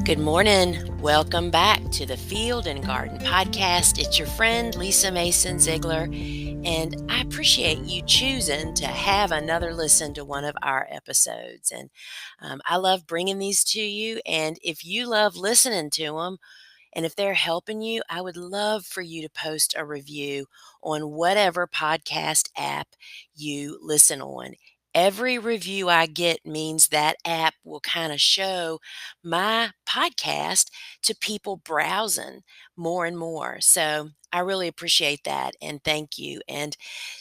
Good morning. Welcome back to the Field and Garden Podcast. It's your friend Lisa Mason Ziegler, and I appreciate you choosing to have another listen to one of our episodes. And I love bringing these to you. And if you love listening to them, and if they're helping you, I would love for you to post a review on whatever podcast app you listen on. Every review I get means that app will kind of show my podcast to people browsing more and more. So I really appreciate that and thank you. And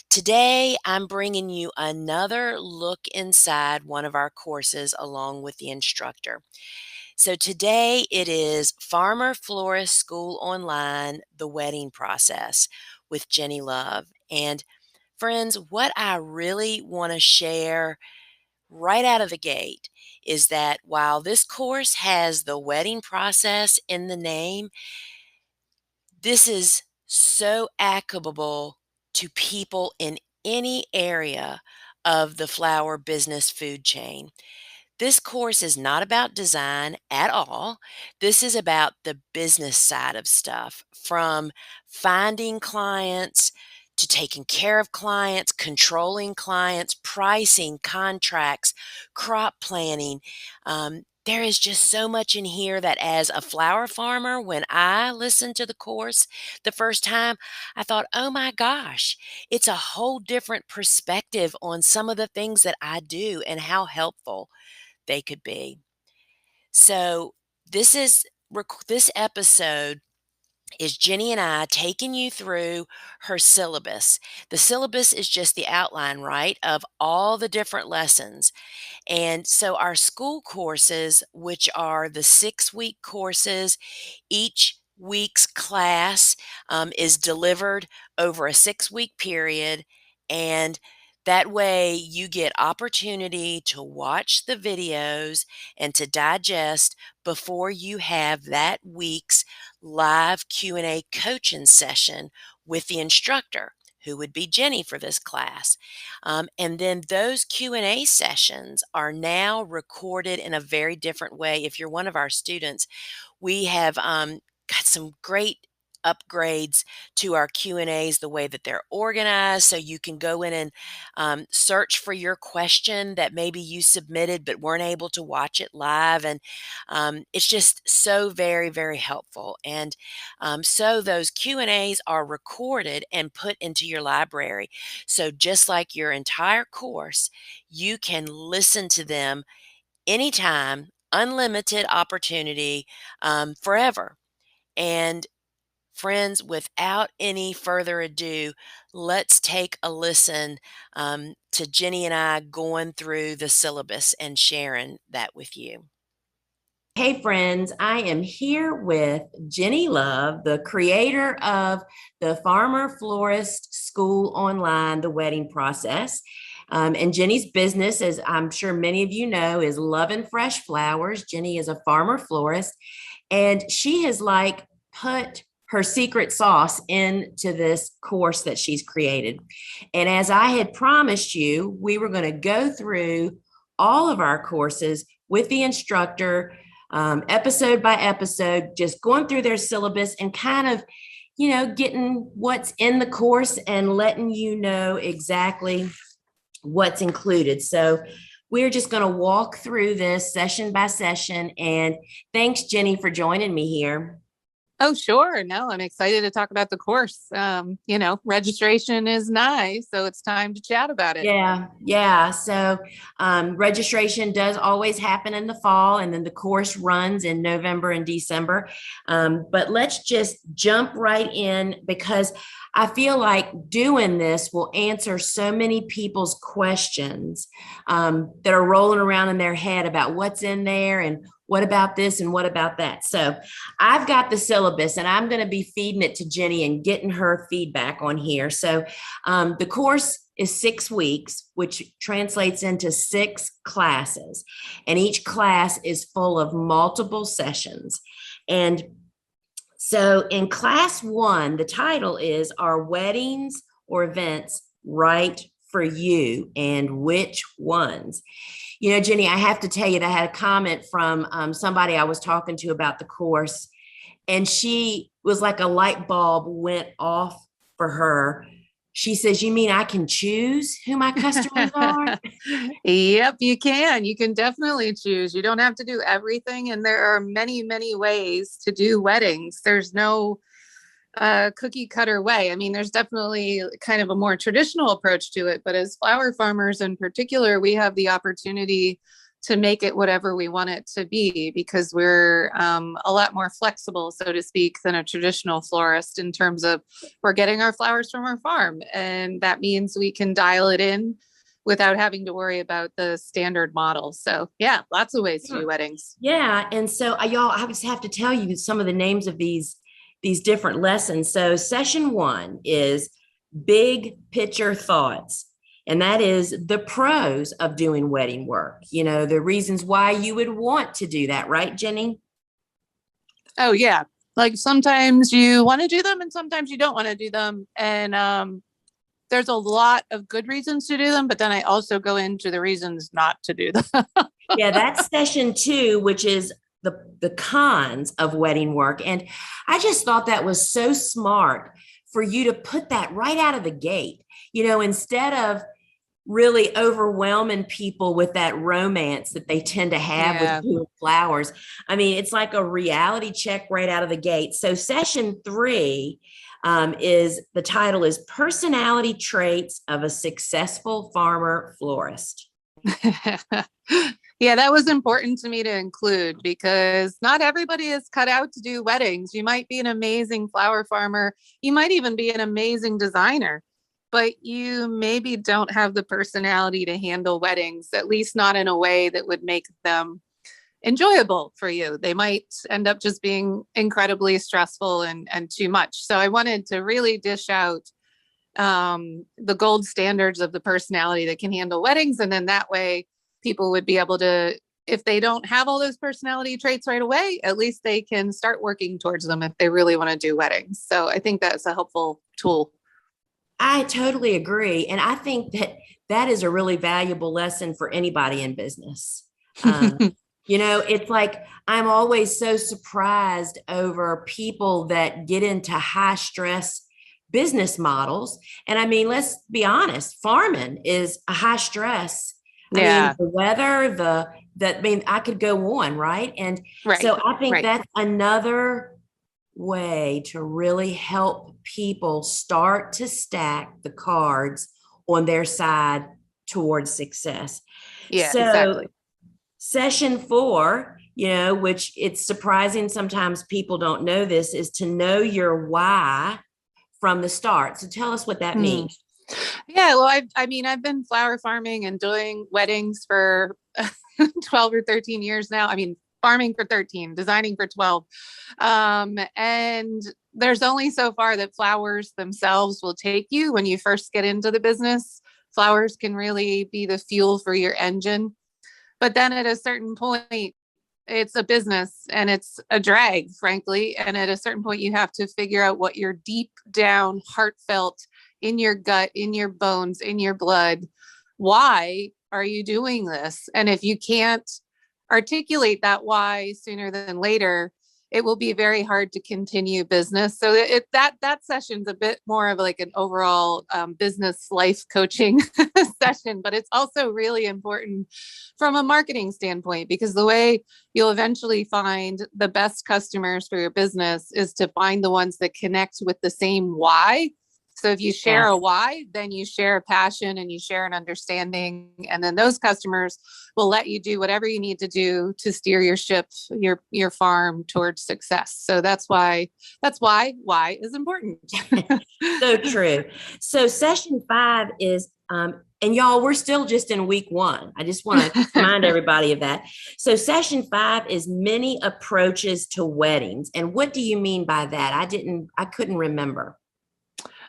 today I'm bringing you another look inside one of our courses along with the instructor. So today it is Farmer-Florist School Online, The Wedding Process with Jennie Love. And friends, what I really want to share right out of the gate is that while this course has the wedding process in the name, this is so applicable to people in any area of the flower business food chain. This course is not about design at all. This is about the business side of stuff, from finding clients to taking care of clients, controlling clients, pricing, contracts, crop planning. There is just so much in here that as a flower farmer, when I listened to the course the first time, I thought, oh my gosh, it's a whole different perspective on some of the things that I do and how helpful they could be. So this episode is Jennie and I taking you through her syllabus. The syllabus is just the outline, right, of all the different lessons. And so our school courses, which are the 6-week courses, each week's class is delivered over a 6-week period. And that way you get opportunity to watch the videos and to digest before you have that week's live Q&A coaching session with the instructor, who would be Jennie for this class. And then those Q&A sessions are now recorded in a very different way. If you're one of our students, we have got some great upgrades to our Q&As, the way that they're organized, so you can go in and search for your question that maybe you submitted but weren't able to watch it live. And it's just so very, very helpful. And so those Q&As are recorded and put into your library. So just like your entire course, you can listen to them anytime, unlimited opportunity, forever. And friends, without any further ado, let's take a listen to Jennie and I going through the syllabus and sharing that with you. Hey friends, I am here with Jennie Love, the creator of the Farmer-Florist School Online, The Wedding Process. And Jennie's business, as I'm sure many of you know, is Loving Fresh Flowers. Jennie is a farmer florist, and she has put her secret sauce into this course that she's created. And as I had promised you, we were going to go through all of our courses with the instructor, episode by episode, just going through their syllabus and kind of, getting what's in the course and letting you know exactly what's included. So we're just going to walk through this session by session. And thanks, Jennie, for joining me here. Oh, sure. No, I'm excited to talk about the course. Registration is nice, so it's time to chat about it. Yeah. So registration does always happen in the fall, and then the course runs in November and December. But let's just jump right in, because I feel like doing this will answer so many people's questions that are rolling around in their head about what's in there and what about this and what about that. So I've got the syllabus, and I'm going to be feeding it to Jennie and getting her feedback on here. So the course is 6 weeks, which translates into 6 classes. And each class is full of multiple sessions. And so in class 1, the title is Are Weddings or Events Right for you and which ones? You know, Jennie, I have to tell you that I had a comment from somebody I was talking to about the course, and she was like a light bulb went off for her. She says, "You mean I can choose who my customers are?" Yep, you can. You can definitely choose. You don't have to do everything. And there are many, many ways to do weddings. There's no cookie cutter way. I mean, there's definitely kind of a more traditional approach to it. But as flower farmers in particular, we have the opportunity to make it whatever we want it to be, because we're a lot more flexible, so to speak, than a traditional florist in terms of we're getting our flowers from our farm. And that means we can dial it in without having to worry about the standard model. So yeah, lots of ways to do weddings. Yeah. And so y'all, I just have to tell you some of the names of these different lessons. So session 1 is big picture thoughts. And that is the pros of doing wedding work. You know, the reasons why you would want to do that, right, Jennie? Oh yeah. Like sometimes you want to do them and sometimes you don't want to do them. And there's a lot of good reasons to do them, but then I also go into the reasons not to do them. Yeah, that's session 2, which is the cons of wedding work. And I just thought that was so smart for you to put that right out of the gate, you know, instead of really overwhelming people with that romance that they tend to have with doing flowers. I mean, it's like a reality check right out of the gate. So session 3 is, the title is Personality Traits of a Successful Farmer Florist. Yeah, that was important to me to include because not everybody is cut out to do weddings. You might be an amazing flower farmer. You might even be an amazing designer, but you maybe don't have the personality to handle weddings, at least not in a way that would make them enjoyable for you. They might end up just being incredibly stressful and too much. So I wanted to really dish out the gold standards of the personality that can handle weddings. And then that way people would be able to, if they don't have all those personality traits right away, at least they can start working towards them if they really want to do weddings. So I think that's a helpful tool. I totally agree. And I think that that is a really valuable lesson for anybody in business. You know, it's like I'm always so surprised over people that get into high stress business models. And I mean, let's be honest, farming is a high stress. I mean, the weather, I mean, I could go on, right? And so I think that's another way to really help people start to stack the cards on their side towards success. Yeah, so exactly. Session 4, you know, which it's surprising sometimes people don't know this, is to know your why from the start. So tell us what that means. Yeah, well, I've been flower farming and doing weddings for 12 or 13 years now. I mean, farming for 13, designing for 12. And there's only so far that flowers themselves will take you when you first get into the business. Flowers can really be the fuel for your engine. But then at a certain point, it's a business and it's a drag, frankly. And at a certain point, you have to figure out what your deep down, heartfelt, in your gut, in your bones, in your blood, why are you doing this? And if you can't articulate that why sooner than later, it will be very hard to continue business. So that session's a bit more of like an overall business life coaching session, but it's also really important from a marketing standpoint, because the way you'll eventually find the best customers for your business is to find the ones that connect with the same why. So if you share a why, then you share a passion and you share an understanding, and then those customers will let you do whatever you need to do to steer your ship, your farm towards success. So that's why why is important. So true. So session 5 is, and y'all, we're still just in week 1. I just want to remind everybody of that. So session 5 is many approaches to weddings. And what do you mean by that? I couldn't remember.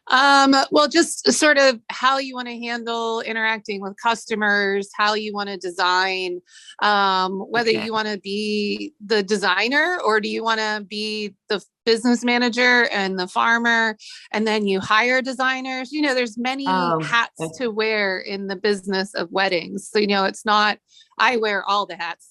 Well, just sort of how you want to handle interacting with customers, how you want to design, whether you want to be the designer or do you want to be the business manager and the farmer, and then you hire designers. There's many hats to wear in the business of weddings. So, it's not, I wear all the hats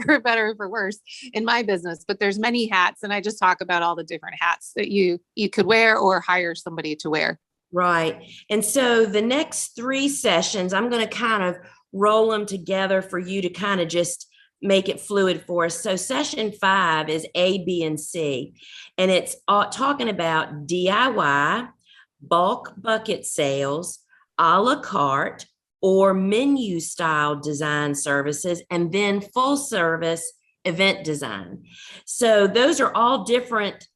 for better or for worse in my business, but there's many hats. And I just talk about all the different hats that you could wear or hire somebody to wear. Right. And so the next 3 sessions, I'm going to kind of roll them together for you to kind of just make it fluid for us. So session 5 is A, B, and C, and it's talking about DIY, bulk bucket sales, a la carte, or menu style design services, and then full service event design. So those are all different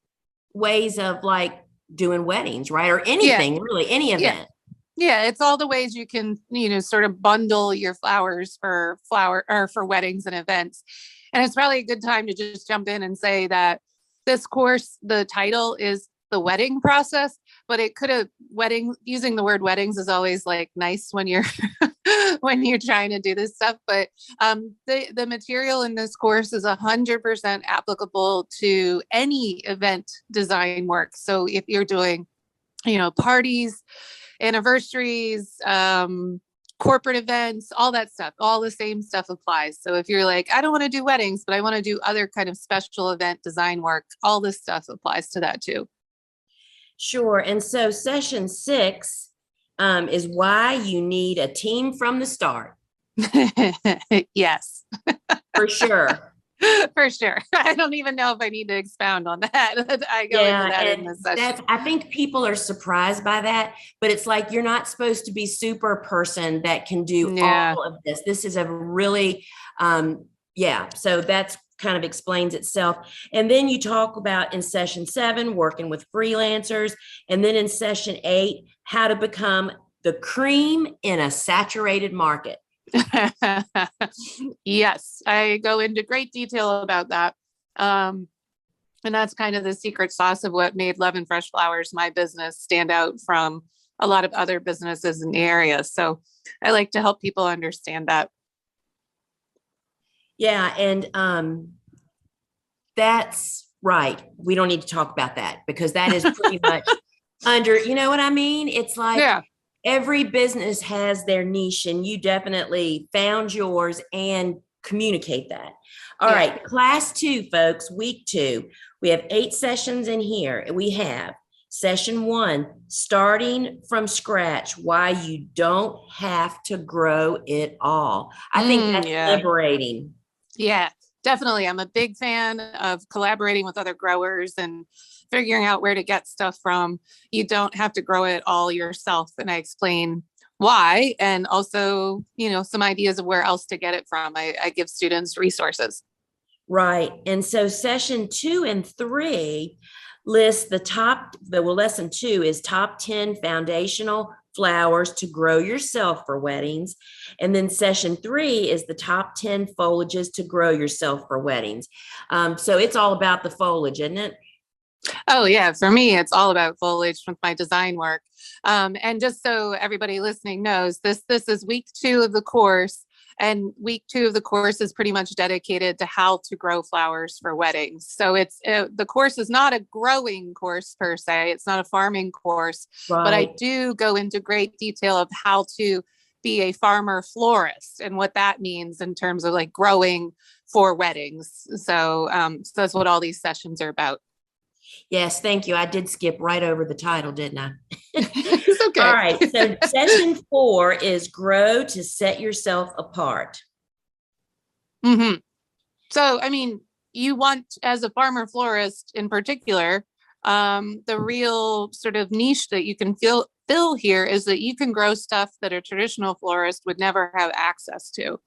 ways of like doing weddings, right? Or anything, really, any event. Yeah, it's all the ways you can, sort of bundle your flowers for weddings and events. And it's probably a good time to just jump in and say that this course, the title is the wedding process, but it could have using the word weddings is always like nice when you're when you're trying to do this stuff. But the material in this course is 100% applicable to any event design work. So if you're doing, parties, anniversaries, corporate events, all that stuff, all the same stuff applies. So if you're like, I don't want to do weddings, but I want to do other kind of special event design work, all this stuff applies to that too. Sure. And so session 6 is why you need a team from the start. Yes. For sure. For sure. I don't even know if I need to expound on that. I go into that in this session. I think people are surprised by that, but it's like, you're not supposed to be super person that can do all of this. This is a really, so that's kind of explains itself. And then you talk about in session 7, working with freelancers. And then in session 8, how to become the cream in a saturated market. Yes, I go into great detail about that. And that's kind of the secret sauce of what made Love and Fresh Flowers, my business, stand out from a lot of other businesses in the area. So I like to help people understand that. Yeah. And that's right. We don't need to talk about that because that is pretty much under, you know what I mean? It's like, every business has their niche and you definitely found yours and communicate that. All right. Class 2, folks, week 2, we have 8 sessions in here. We have session 1, starting from scratch, why you don't have to grow it all. I think that's liberating. Yeah, definitely. I'm a big fan of collaborating with other growers and figuring out where to get stuff from. You don't have to grow it all yourself. And I explain why, and also, some ideas of where else to get it from. I give students resources. Right. And so session 2 and 3 list lesson 2 is top 10 foundational flowers to grow yourself for weddings. And then session 3 is the top 10 foliages to grow yourself for weddings. So it's all about the foliage, isn't it? Oh yeah. For me, it's all about foliage with my design work. And just so everybody listening knows, this is week 2 of the course. And week 2 of the course is pretty much dedicated to how to grow flowers for weddings. So it's the course is not a growing course per se. It's not a farming course, but I do go into great detail of how to be a farmer-florist and what that means in terms of like growing for weddings. So that's what all these sessions are about. Yes, thank you. I did skip right over the title, didn't I? It's okay. All right. So session 4 is grow to set yourself apart. Mm-hmm. So, I mean, you want, as a farmer florist in particular, the real sort of niche that you can fill here is that you can grow stuff that a traditional florist would never have access to.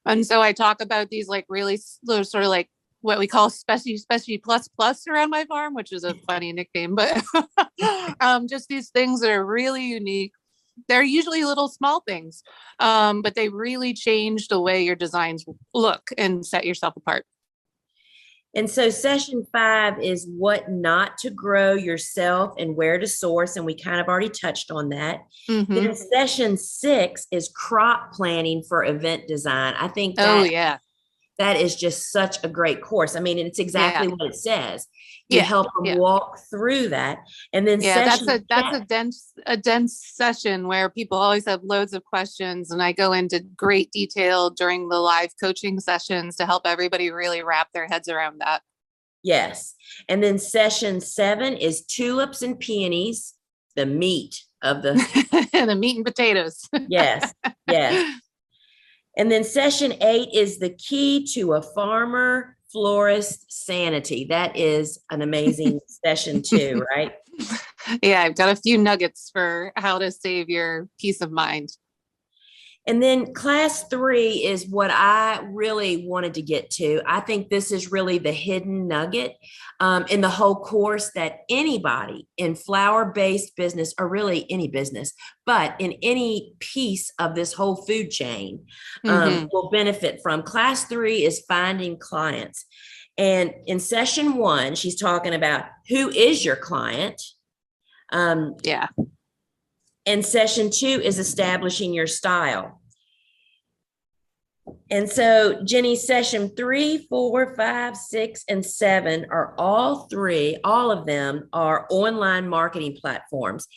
And so I talk about these like really sort of like what we call specialty plus around my farm, which is a funny nickname, but just these things that are really unique. They're usually little small things, but they really change the way your designs look and set yourself apart. And so session 5 is what not to grow yourself and where to source. And we kind of already touched on that. Mm-hmm. Then session 6 is crop planning for event design. I think that is just such a great course. I mean, it's exactly what it says. You help them walk through that. And then that's a dense session where people always have loads of questions. And I go into great detail during the live coaching sessions to help everybody really wrap their heads around that. Yes. And then session 7 is tulips and peonies, the meat of the the meat and potatoes. Yes. And then session 8 is the key to a farmer-florist sanity. That is an amazing session too, right? Yeah, I've got a few nuggets for how to save your peace of mind. And then class 3 is what I really wanted to get to. I think this is really the hidden nugget in the whole course that anybody in flower-based business, or really any business, but in any piece of this whole food chain will benefit from. Class 3 is finding clients. And in session 1, she's talking about who is your client. And session 2 is establishing your style. And so, Jennie, session 3, 4, 5, 6, and 7 are all of them are online marketing platforms.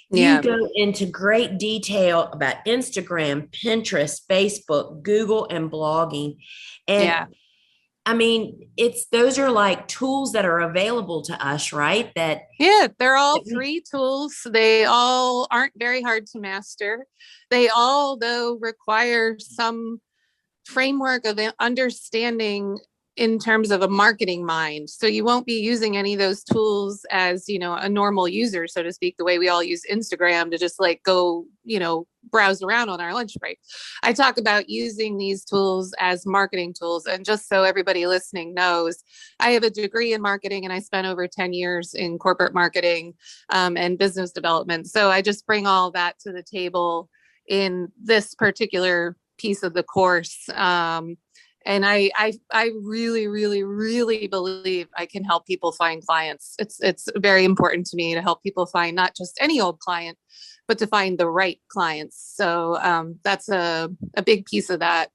You go into great detail about Instagram, Pinterest, Facebook, Google, and blogging. And I mean, those are like tools that are available to us, right? They're all free tools. They all aren't very hard to master. They all, though, require some framework of understanding in terms of a marketing mind. So you won't be using any of those tools as, a normal user, so to speak, the way we all use Instagram to just like go, browse around on our lunch break. I talk about using these tools as marketing tools. And just so everybody listening knows, I have a degree in marketing and I spent over 10 years in corporate marketing and business development. So I just bring all that to the table in this particular piece of the course. And I really, really, really believe I can help people find clients. It's very important to me to help people find not just any old client, but to find the right clients. So that's a big piece of that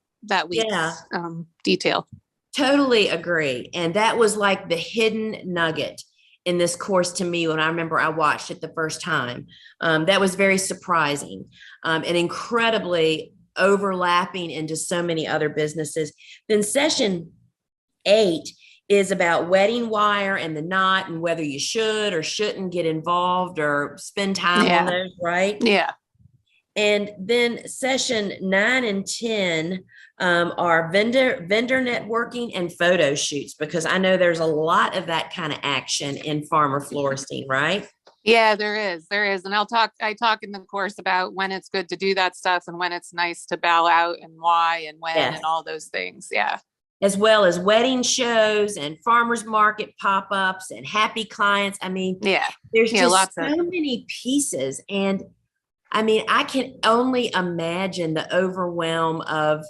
week's detail. Totally agree. And that was like the hidden nugget in this course to me when I remember I watched it the first time. That was very surprising and incredibly overlapping into so many other businesses. Then session 8 is about wedding wire and the knot and whether you should or shouldn't get involved or spend time on those, right? Yeah. And then session 9 and 10 are vendor networking and photo shoots, because I know there's a lot of that kind of action in farmer floristing, right? Yeah, there is. And I talk in the course about when it's good to do that stuff and when it's nice to bow out and why and when and all those things. Yeah. As well as wedding shows and farmers market pop-ups and happy clients. I mean, there's just so many pieces. And I mean, I can only imagine the overwhelm of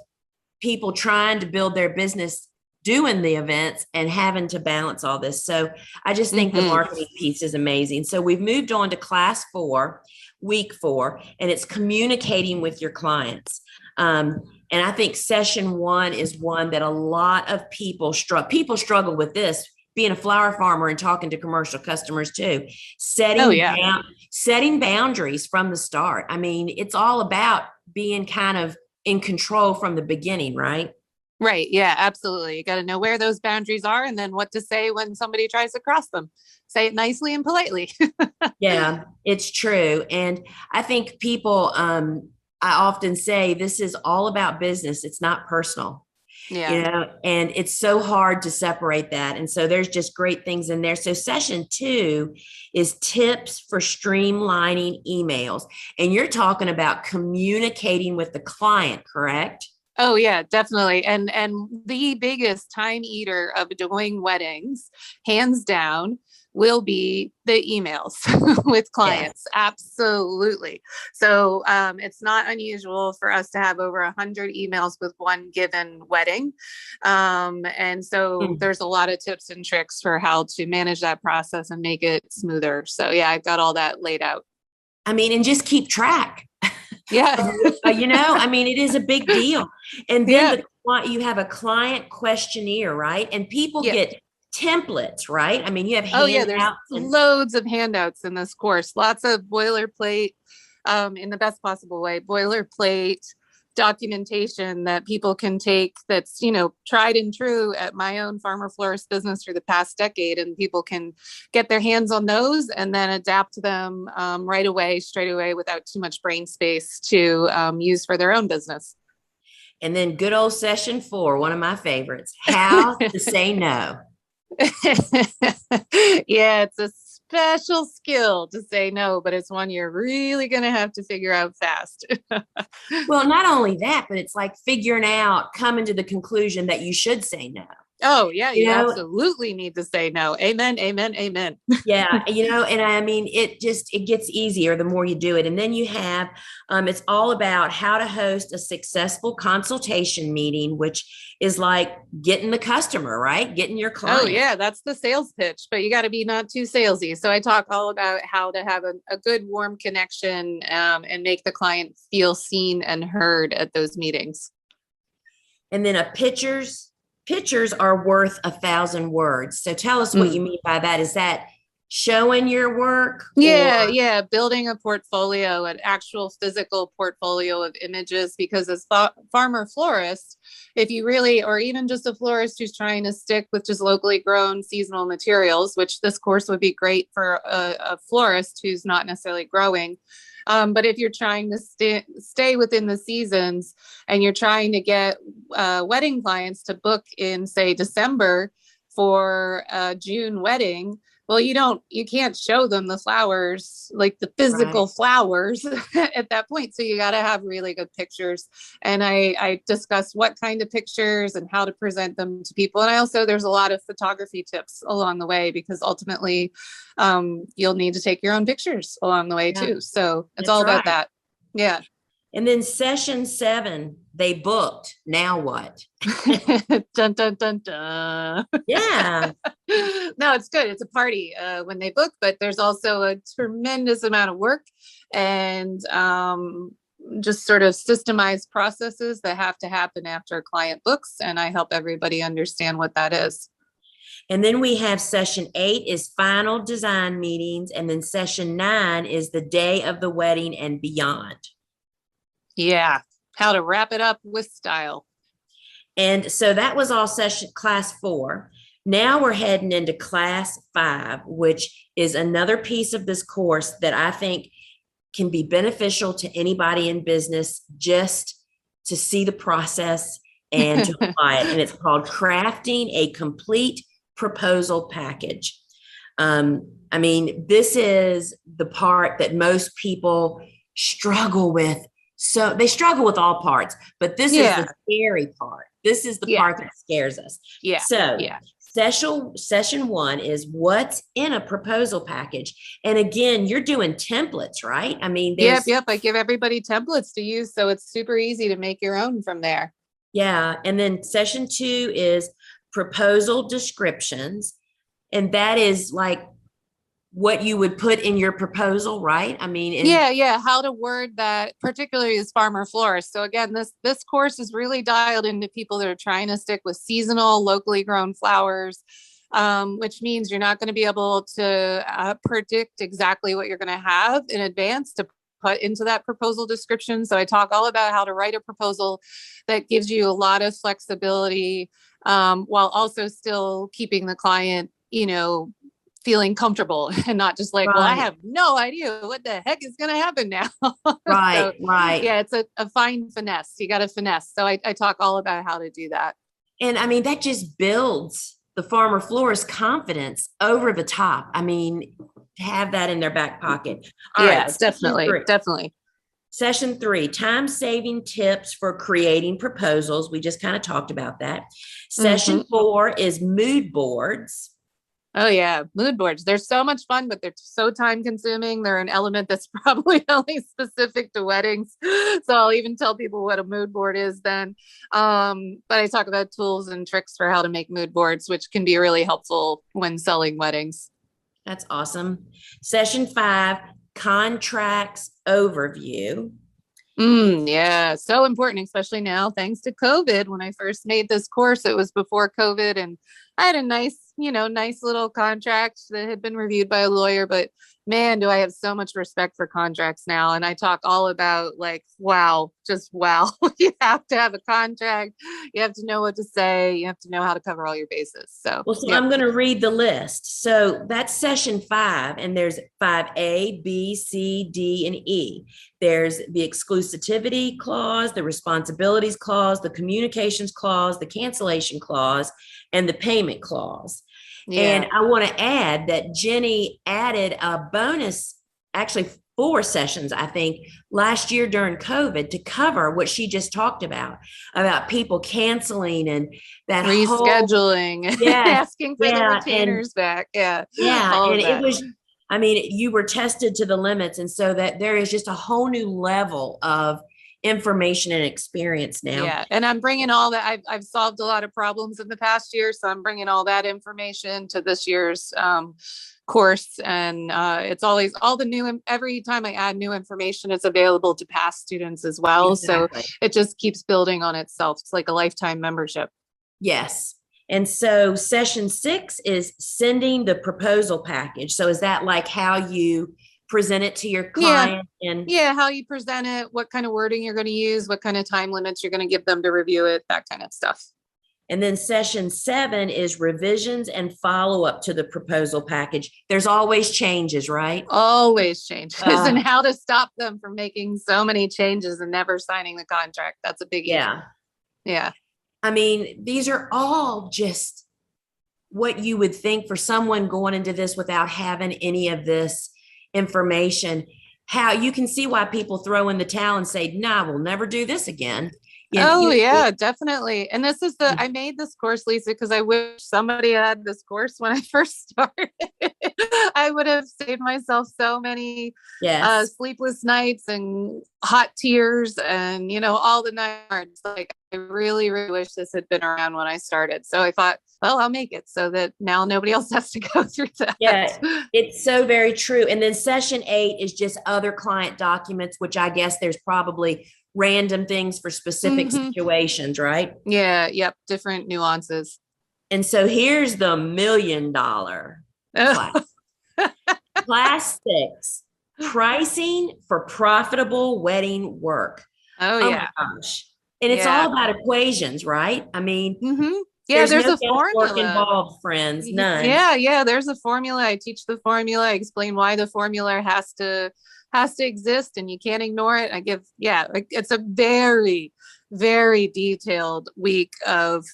people trying to build their business, doing the events and having to balance all this. So I just think the marketing piece is amazing. So we've moved on to class 4, week 4, and it's communicating with your clients. And I think session 1 is one that a lot of people struggle with this, being a flower farmer and talking to commercial customers too, setting boundaries from the start. I mean, it's all about being kind of in control from the beginning, right? Right. Yeah, absolutely. You got to know where those boundaries are and then what to say when somebody tries to cross them. Say it nicely and politely. Yeah, it's true. And I think people, I often say this is all about business. It's not personal. Yeah. And it's so hard to separate that. And so there's just great things in there. So session 2 is tips for streamlining emails. And you're talking about communicating with the client, correct? Oh yeah, definitely. And the biggest time eater of doing weddings, hands down, will be the emails with clients. Yes. Absolutely. So it's not unusual for us to have over 100 emails with one given wedding. And so there's a lot of tips and tricks for how to manage that process and make it smoother. So yeah, I've got all that laid out. I mean, and just keep track. Yeah. I mean, it is a big deal. And then Yeah. you have a client questionnaire, right? And people Yeah. get templates, right? I mean, you have Oh yeah, there's handouts. loads of handouts in this course. Lots of boilerplate, in the best possible way, boilerplate documentation that people can take that's, tried and true at my own farmer florist business for the past decade. And people can get their hands on those and then adapt them right away, straight away, without too much brain space to use for their own business. And then good old session 4, one of my favorites, how to say no. Yeah, it's a special skill to say no, but it's one you're really going to have to figure out fast. Well, not only that, but it's like figuring out, coming to the conclusion that you should say no. Oh, yeah, you absolutely need to say no. Amen, amen, amen. Yeah, and I mean, it gets easier the more you do it. And then you have, it's all about how to host a successful consultation meeting, which is like getting the customer, right? Getting your client. Oh, yeah, that's the sales pitch, but you got to be not too salesy. So I talk all about how to have a good, warm connection and make the client feel seen and heard at those meetings. And then pictures are worth 1,000 words. So tell us what you mean by that. Is that showing your work? Yeah. Building a portfolio, an actual physical portfolio of images, because as farmer florist, if you really, or even just a florist who's trying to stick with just locally grown seasonal materials, which this course would be great for a florist who's not necessarily growing. But if you're trying to stay within the seasons and you're trying to get wedding clients to book in, say, December for a June wedding, well, you can't show them the flowers, like the physical flowers at that point. So you got to have really good pictures. And I discuss what kind of pictures and how to present them to people. And there's a lot of photography tips along the way, because ultimately you'll need to take your own pictures along the way too. So it's all about that. Yeah. And then session 7, they booked. Now what? Dun, dun, dun, dun. Yeah. No, it's good. It's a party when they book, but there's also a tremendous amount of work and just sort of systemized processes that have to happen after a client books. And I help everybody understand what that is. And then we have session 8 is final design meetings. And then session 9 is the day of the wedding and beyond. Yeah. How to wrap it up with style. And so that was all class 4. Now we're heading into class 5, which is another piece of this course that I think can be beneficial to anybody in business, just to see the process and to apply it. And it's called Crafting a Complete Proposal Package. I mean, this is the part that most people struggle with. So they struggle with all parts, but this is the scary part. This is the part that scares us. Yeah. So session 1 is what's in a proposal package. And again, you're doing templates, right? I mean, yep. I give everybody templates to use. So it's super easy to make your own from there. Yeah. And then session 2 is proposal descriptions. And that is like what you would put in your proposal, right? I mean, how to word that, particularly as farmer florist. So again, this course is really dialed into people that are trying to stick with seasonal, locally grown flowers, which means you're not going to be able to predict exactly what you're going to have in advance to put into that proposal description. So I talk all about how to write a proposal that gives you a lot of flexibility, while also still keeping the client, feeling comfortable and not just like, well, I have no idea what the heck is going to happen now. Right. Yeah, it's a fine finesse. You got to finesse. So I talk all about how to do that. And I mean, that just builds the farmer florist confidence over the top. I mean, have that in their back pocket. All right, definitely. Session 3, time-saving tips for creating proposals. We just kind of talked about that. Session 4 is mood boards. Oh yeah, mood boards. They're so much fun, but they're so time consuming. They're an element that's probably only specific to weddings. So I'll even tell people what a mood board is then. But I talk about tools and tricks for how to make mood boards, which can be really helpful when selling weddings. That's awesome. Session 5, contracts overview. Yeah, so important, especially now, thanks to COVID. When I first made this course, it was before COVID, and I had a nice little contract that had been reviewed by a lawyer. But man, do I have so much respect for contracts now. And I talk all about like, wow, just wow. You have to have a contract. You have to know what to say. You have to know how to cover all your bases. So, Well, so yeah. I'm going to read the list. So that's session 5, and there's 5A, B, C, D, and E. There's the exclusivity clause, the responsibilities clause, the communications clause, the cancellation clause, and the payment clause. And I want to add that Jennie added a bonus, actually 4 sessions, I think, last year during COVID to cover what she just talked about people canceling and that rescheduling, asking for the retainers back. Yeah. And it was, I mean, you were tested to the limits. And so that there is just a whole new level of information and experience now. Yeah. And I'm bringing all that. I've solved a lot of problems in the past year. So I'm bringing all that information to this year's course. And it's always all the new, every time I add new information, it's available to past students as well. Exactly. So it just keeps building on itself. It's like a lifetime membership. Yes. And so session 6 is sending the proposal package. So is that like how you present it to your client? And how you present it, what kind of wording you're going to use, what kind of time limits you're going to give them to review it, that kind of stuff. And then session 7 is revisions and follow-up to the proposal package. There's always changes, right? Always changes, and how to stop them from making so many changes and never signing the contract. That's a big issue. Yeah. I mean, these are all just what you would think for someone going into this without having any of this information. How you can see why people throw in the towel and say, nah, we'll never do this again. Definitely. And this is I made this course, Lisa, because I wish somebody had this course when I first started. I would have saved myself so many sleepless nights and hot tears and, all the nights. Like, I really, really wish this had been around when I started. So I thought, well, I'll make it so that now nobody else has to go through that. Yeah, it's so very true. And then session 8 is just other client documents, which I guess there's probably random things for specific situations, right? Yeah. Yep. Different nuances. And so here's the $1 million class. Class 6, pricing for profitable wedding work. Oh yeah. My gosh. And it's all about equations, right? I mean, there's no a formula involved, friends. None. Yeah. There's a formula. I teach the formula. I explain why the formula has to exist and you can't ignore it. It's a very, very detailed week of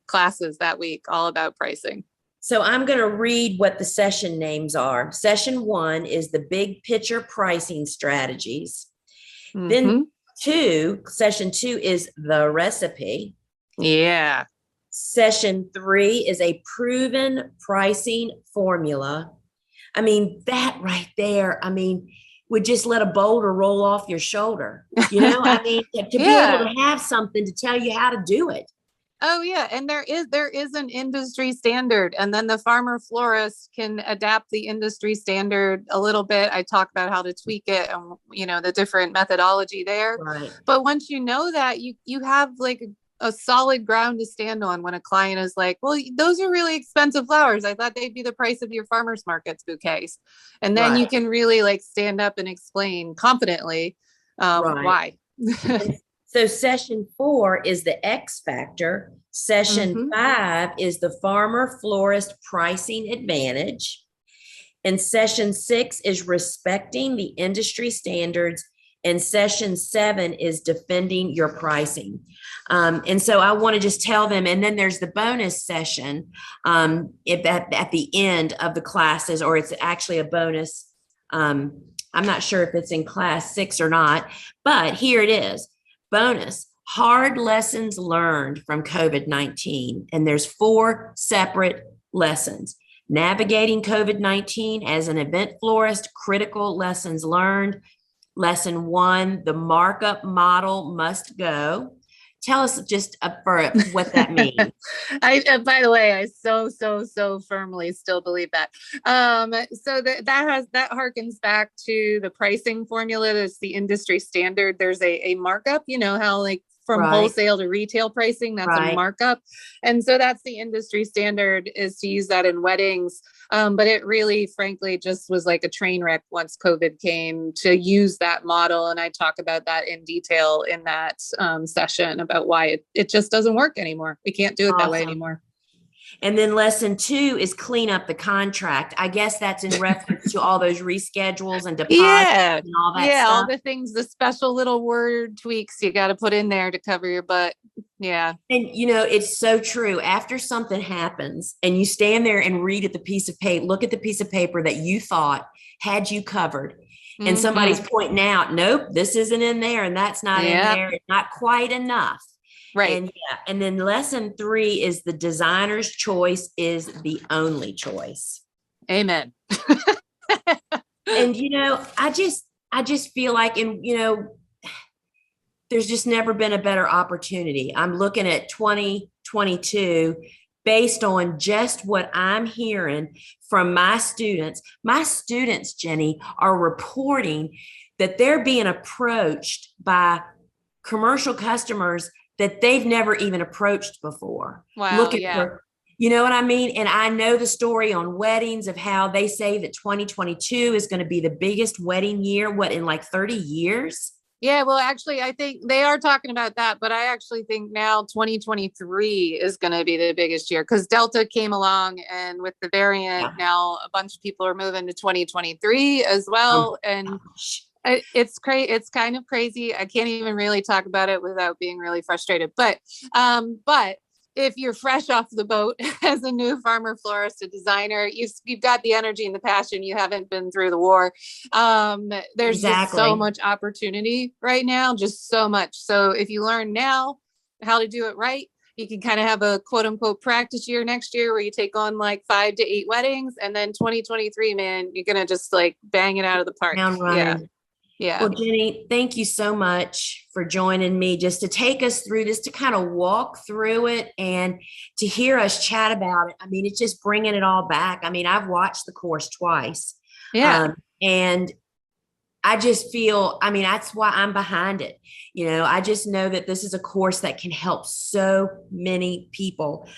classes that week, all about pricing. So I'm going to read what the session names are. Session 1 is the big picture pricing strategies. Then session 2 is the recipe. Yeah. Session 3 is a proven pricing formula. I mean, that right there, would just let a boulder roll off your shoulder. To be able to have something to tell you how to do it. Oh yeah. And there is an industry standard, and then the farmer-florist can adapt the industry standard a little bit. I talk about how to tweak it and, the different methodology there. Right. But once you know that, you have like a solid ground to stand on when a client is like, well, those are really expensive flowers. I thought they'd be the price of your farmer's market's bouquets. And then you can really like stand up and explain confidently why. So session 4 is the X factor. Session 5 is the farmer-florist pricing advantage. And session 6 is respecting the industry standards. And session 7 is defending your pricing. And so I want to just tell them, and then there's the bonus session if at the end of the classes, or it's actually a bonus. I'm not sure if it's in class 6 or not, but here it is. Bonus, hard lessons learned from COVID-19. And there's 4 separate lessons. Navigating COVID-19 as an event florist, critical lessons learned. Lesson 1, the markup model must go. tell us just for what that means. By the way, I so firmly still believe that. So that harkens back to the pricing formula. That's the industry standard. There's a markup, you know, how like from Right. wholesale to retail pricing, that's Right. a markup. And so that's the industry standard, is to use that in weddings. But it really, frankly, just was like a train wreck once COVID came to use that model. And I talk about that in detail in that session about why it just doesn't work anymore. We can't do it that way Awesome. anymore. And then lesson 2 is clean up the contract. I guess that's in reference to all those reschedules and deposits Yeah. and all that Yeah. All stuff. the things, the special little word tweaks you got to put in there to cover your butt. Yeah. And you know, it's so true. After something happens and you stand there and read at the piece of paper, look at the piece of paper that you thought had you covered, and somebody's pointing out, nope, this isn't in there, and that's not in there, it's not quite enough. Right. And and then lesson 3 is the designer's choice is the only choice. Amen. And you know, I just feel like, and you know, there's just never been a better opportunity. I'm looking at 2022 based on just what I'm hearing from my students. My students, Jennie, are reporting that they're being approached by commercial customers that they've never even approached before. Wow. Looking for, you know what I mean? And I know the story on weddings of how they say that 2022 is going to be the biggest wedding year, in like 30 years? Yeah, well, actually, I think they are talking about that, but I actually think now 2023 is going to be the biggest year because Delta came along, and with the variant, now a bunch of people are moving to 2023 as well. And it's crazy. It's kind of crazy. I can't even really talk about it without being really frustrated. But if you're fresh off the boat as a new farmer florist, a designer, you've got the energy and the passion. You haven't been through the war. There's just so much opportunity right now, just so much. So if you learn now how to do it right, you can kind of have a quote unquote practice year next year where you take on like 5 to 8 weddings, and then 2023, man, you're gonna just like bang it out of the park. Yeah. Well, Jennie, thank you so much for joining me just to take us through this, to kind of walk through it and to hear us chat about it. I mean, it's just bringing it all back. I mean, I've watched the course twice. And I just feel, I mean, that's why I'm behind it. You know, I just know that this is a course that can help so many people.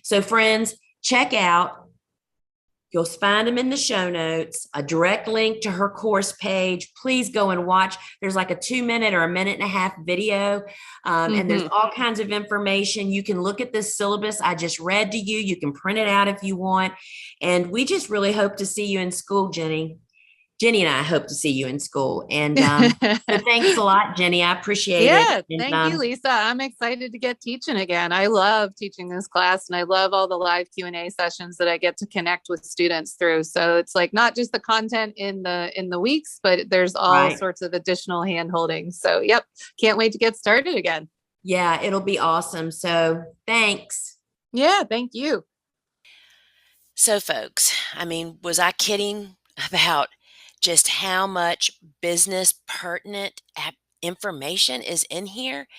So friends, check out, you'll find them in the show notes, a direct link to her course page. Please go and watch. There's like a 2-minute or a 1.5-minute video. And there's all kinds of information. You can look at this syllabus I just read to you. You can print it out if you want. And we just really hope to see you in school, Jennie. Jennie and I hope to see you in school. And so thanks a lot, Jennie. I appreciate it. And, thank you, Lisa. I'm excited to get teaching again. I love teaching this class, and I love all the live Q&A sessions that I get to connect with students through. So it's like not just the content in the weeks, but there's all sorts of additional hand holding. So yep, can't wait to get started again. Yeah, it'll be awesome. So thanks. Yeah, thank you. So folks, I mean, was I kidding about just how much business pertinent information is in here?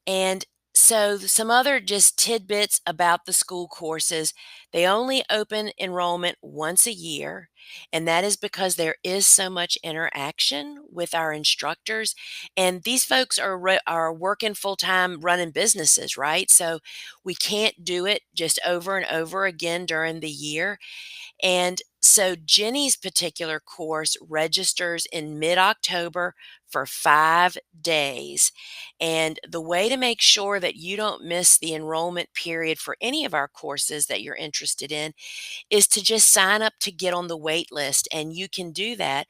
And so some other just tidbits about the school courses. They only open enrollment once a year, and that is because there is so much interaction with our instructors. And these folks are working full-time running businesses, right? So we can't do it just over and over again during the year. And so Jennie's particular course registers in mid-October for 5 days. And the way to make sure that you don't miss the enrollment period for any of our courses that you're interested in is to just sign up to get on the wait list. And you can do that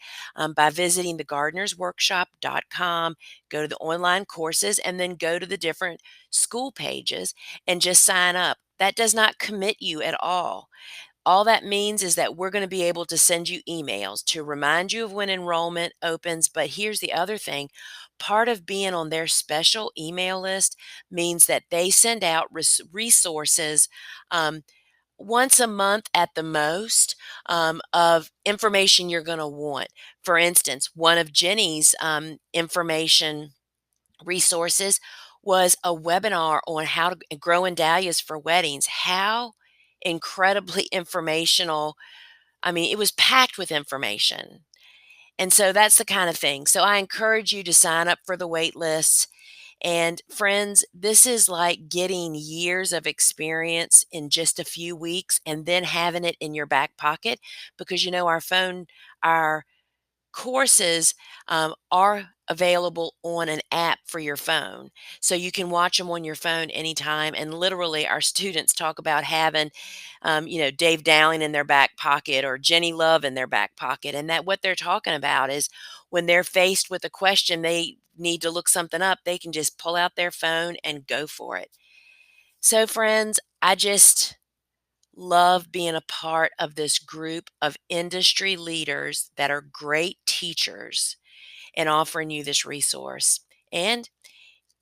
by visiting thegardenersworkshop.com, go to the online courses, and then go to the different school pages and just sign up. That does not commit you at all. All that means is that we're going to be able to send you emails to remind you of when enrollment opens. But here's the other thing. Part of being on their special email list means that they send out resources once a month at the most of information you're going to want. For instance, one of Jennie's information resources was a webinar on how to grow dahlias for weddings. How incredibly informational. I mean, it was packed with information. And so that's the kind of thing. So I encourage you to sign up for the wait lists. And friends, this is like getting years of experience in just a few weeks and then having it in your back pocket, because our courses are available on an app for your phone. So you can watch them on your phone anytime. And literally, our students talk about having, Dave Dowling in their back pocket or Jennie Love in their back pocket. And that what they're talking about is when they're faced with a question, they need to look something up, they can just pull out their phone and go for it. So, friends, I just love being a part of this group of industry leaders that are great teachers and offering you this resource. And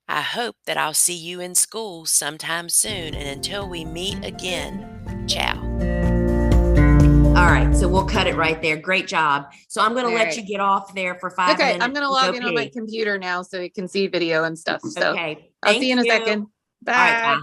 I hope that I'll see you in school sometime soon. And until we meet again, ciao. All right, so we'll cut it right there. Great job. So I'm going to let right. you get off there for 5 minutes. Okay, I'm going to log in on my computer now so you can see video and stuff. So Okay, I'll see you in a you. second. All right, Bye. bye.